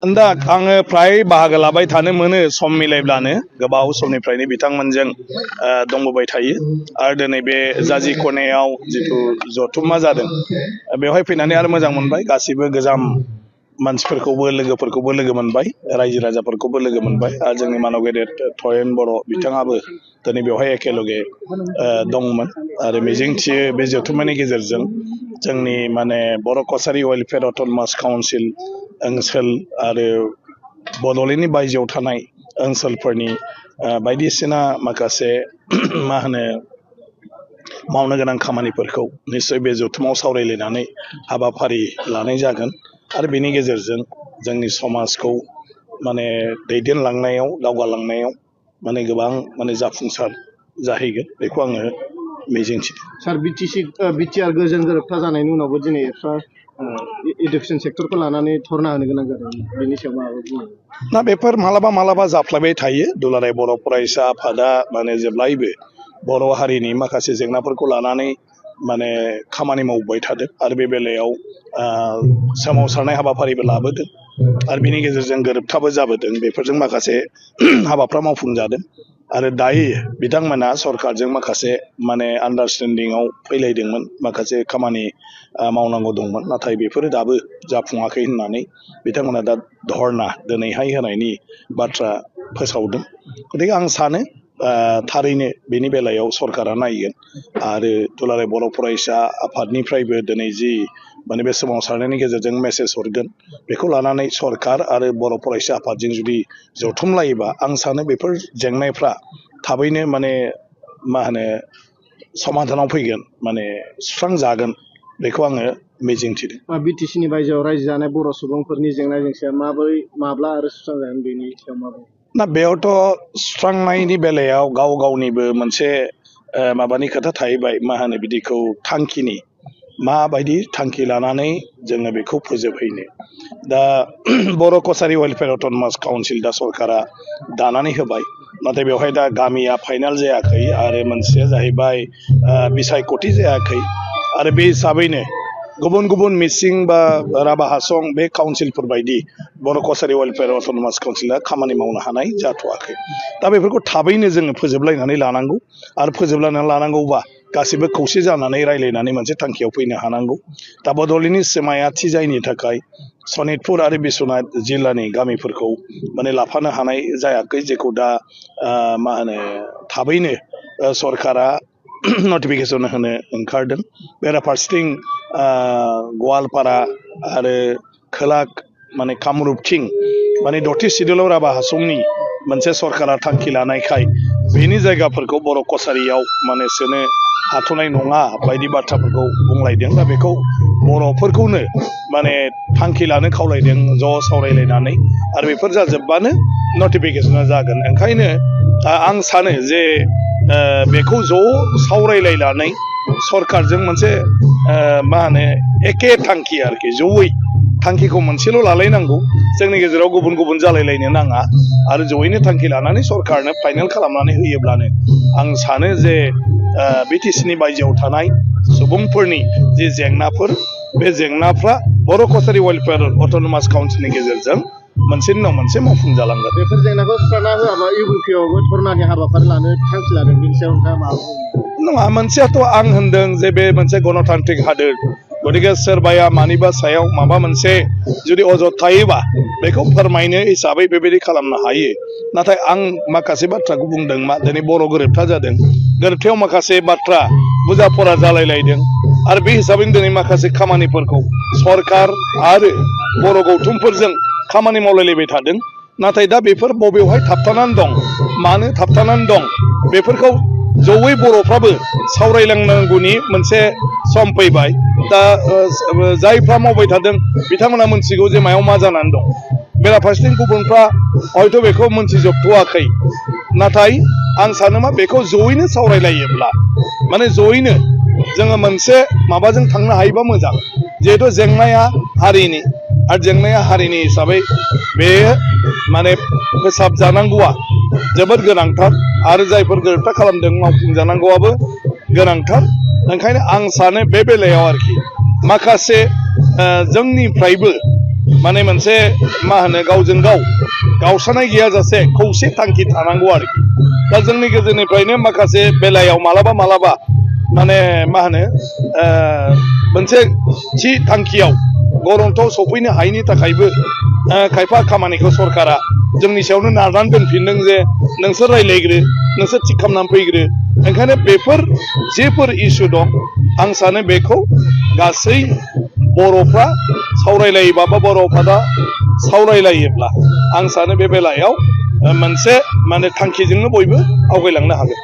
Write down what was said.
दा आङो फ्राय बाहागो लाबाय थानो मोनो सम मिलायब्लानो गोबाव समनिफ्रायनो बिथांमोनजों दंबोबाय थायो आरो दिनै बे जाजि खनायाव जिथु जथुम्मा जादों बेवहाय फैनानै आरो मोजां मोनबाय गासिबो गोजाम मानसिफोरखौबो लोगोफोरखौबो लोगो मोनबाय रायजो राजाफोरखौबो लोगो मोनबाय आरो जोंनि मानव गेदेर थयेन बर' बिथाङाबो दिनै बेवहाय एखेलगे दंमोन आरो मिजिंथियो बे जथुम्मानि गेजेरजों जोंनि माने बर' कसारी वेलफेयार अट'नमास काउन्सिल ओनसोल आरो बड'लेण्डनि बायजोआव थानाय ओनसोलफोरनि बायदिसिना माखासे मा होनो मावनो गोनां खामानिफोरखौ निश्चय बे जथुमाव सावरायलायनानै हाबाफारि लानाय जागोन आरो बेनि गेजेरजों जोंनि समाजखौ माने दैदेनलांनायाव दावगालांनायाव माने गोबां माने जाफुंसार जाहैगोन बेखौ आङो मिजिंथिदों। सार बिटिआर गोजोन गोरोबथा जानायनि उनावबो दिनै इडुकेसन सेक्टरखौ लानानै धरना होनो गोनां जादों बेनि सायाव माबा बुङो ना बेफोर मालाबा जाफ्लायबाय थायो दुलाराय बर' फरायसा आफादा माने जेब्लायबो बर' हारिनि माखासे जेंनाफोरखौ लानानै माने खामानि मावबाय थादों आरो बे बेलायाव सोमावसारनाय हाबाफारिबो लाबोदों आरो बिनि गेजेरजों गोरोबथाबो जाबोदों बेफोरजों माखासे हाबाफ्रा मावफुंजादों आरो दायो बिथांमोना सरकारजों माखासे माने आन्डारस्टेन्डिंआव फैलायदोंमोन माखासे खामानि मावनांगौ दंमोन नाथाय बेफोरो दाबो जाफुङाखै होननानै बिथांमोना दा धरना दिनैहाय होनायनि बाथ्रा फोसावदों गतिके आं सानो थारैनो बेनि बेलायाव सरकारा नायगोन आरो दुलाराय बर' फरायसा आफादनिफ्रायबो दिनै जि माने बे सोमावसारनायनि गेजेरजों मेसेज हरगोन बेखौ लानानै सरकार आरो बर' फरायसा आफादजों जुदि जथुमलायोबा आं सानो बेफोर जेंनाफ्रा थाबैनो माने मा होनो समाधानाव फैगोन माने सुस्रांजागोन बेखौ आङो मिजिंथिदों। बिटिसिनि बायजोआव रायजो जानाय बर' सुबुंफोरनि जेंना जेंसिया माब्ला आरो सुस्रांजागोन बेनि सायाव मा बुङो? ना बेयावथ' सुस्रांनायनि बेलायाव गाव गावनिबो मोनसे माबानि खोथा थाहैबाय मा होनो बिदिखौ थांखिनि माबायदि थांखि लानानै जोङो बेखौ फोजोबहैनो दा बर' कसारी वेलफेयार अट'नमास काउन्सिल दा सरकारा दानानै होबाय नाथाय बेवहाय दा गामिया फाइनाल जायाखै आरो मोनसेया जाहैबाय बिसायख'थि जायाखै आरो बे हिसाबैनो गुबुन गुबुन मिसिं बा राभा हासं बे काउन्सिलफोर बायदि बर' कसारी वेलफेयार अट'नमास काउन्सिला खामानि मावनो हानाय जाथ'वाखै दा बेफोरखौ थाबैनो जोङो फोजोबलायनानै लानांगौ आरो फोजोबलायनानै लानांगौबा गासिबो खौसे जानानै रायलायनानै मोनसे थांखियाव फैनो हानांगौ दा बड'लेण्डनि सिमाया थि जायैनि थाखाय सनितपुर आरो बिश्वनाथ जिल्लानि गामिफोरखौ माने लाफानो हानाय जायाखै जेखौ दा मा होनो थाबैनो सरकारा नटिफिकेसन होनो ओंखारदों बेराफारसेथिं गवालपारा आरो खोला माने कामरुपथिं माने दथि सिदुलाव राभा हासंनि मोनसे सरकारा थांखि लानायखाय बेनि जायगाफोरखौ बर' कसारियाव माने सोनो हाथ'नाय नङा बायदि बाथ्राफोरखौ बुंलायदों दा बेखौ बर'फोरखौनो माने थांखि लानो खावलायदों ज' सावरायलायनानै आरो बेफोर जाजोबबानो नटिफिकेसना जागोन ओंखायनो आं सानो जे बेखौ ज' सावरायलायनानै सरकारजों मोनसे मा होनो एखे थांखि आरोखि जयै थांखिखौ मोनसेल' लालायनांगौ जोंनि गेजेराव गुबुन गुबुन जालायलायनो नाङा आरो जयैनो थांखि लानानै सरकारनो फाइनेल खालामनानै होयोब्लानो आं सानो जे बिटिसिनि बायजोआव थानाय सुबुंफोरनि जे जेंनाफोर बे जेंनाफ्रा बर' कसारी वेलफेयार अट'नमास काउन्सिलनि गेजेरजों मोनसेनि उनाव मोनसे मावफुंजालांगोन। बेफोर जेंनाखौ सुस्रांना होआबा इउपिपिआवबो धरनानि हाबाफारि लानो थांखि लादों बेनि सायाव नोंथाङा मा बुङो? नङा मोनसेयाथ' आं होनदों जे बे मोनसे गणतान्त्रिक हादोर गतिके सोरबाया मानिबा सायाव माबा मोनसे जुदि अजद थायोबा बेखौ फोरमायनो हिसाबै बेबायदि खालामनो हायो नाथाय आं माखासे बाथ्राखौ बुंदों मा दिनै बर' गोरोबथा जादों गोरोबथायाव माखासे बाथ्रा बुजाफरा जालायलायदों आरो बे हिसाबैनो दिनै माखासे खामानिफोरखौ सरकार आरो बर' गौथुमफोरजों खामानि मावलायलायबाय थादों नाथाय दा बेफोर बबेयावहाय थाबथानानै दं मानो थाबथानानै दं बेफोरखौ जयै बर'फ्राबो सावरायलांनांगौनि मोनसे सम फैबाय दा जायफ्रा मावबाय थादों बिथांमोना मोनथिगौ जे मायाव मा जानानै दं बेराफारसेथिं गुबुनफ्रा हयथ' बेखौ मोनथिजोबथ'वाखै नाथाय आं सानो मा बेखौ जयैनो सावरायलायोब्ला माने जयैनो जोङो मोनसे माबाजों थांनो हायोबा मोजां जिहेथु जेंनाया हारिनि आरो जेंनाया हारिनि हिसाबै बे माने फोसाबजानांगौआ जोबोद गोनांथार आरो जायफोर गोरोबथा खालामदों मावफुंजानांगौआबो गोनांथार ओंखायनो आं सानो बे बेलायाव आरोखि माखासे जोंनिफ्रायबो माने मोनसे मा होनो गावजों गाव गावस्रानाय गैयाजासे खौसे थांखि थानांगौ आरोखि दा जोंनि गेजेरनिफ्रायनो माखासे बेलायाव मालाबा मालाबा माने मा होनो मोनसे थि थांखियाव गरन्थआव सफैनो हायैनि थाखायबो खायफा खामानिखौ सरकारा जोंनि सायावनो नारनानै दोनफिनदों जे नोंसोर रायज्लायग्रो नोंसोर थिग खालामनानै फैग्रो ओंखायनो बेफोर जेफोर इसु दं आं सानो बेखौ गासै बर'फ्रा सावरायलायोबा बा बर'फ्रा सावरायलायोब्ला आं सानो बे बेलायाव मोनसे माने थांखिजोंनो बयबो आवगायलांनो हागोन।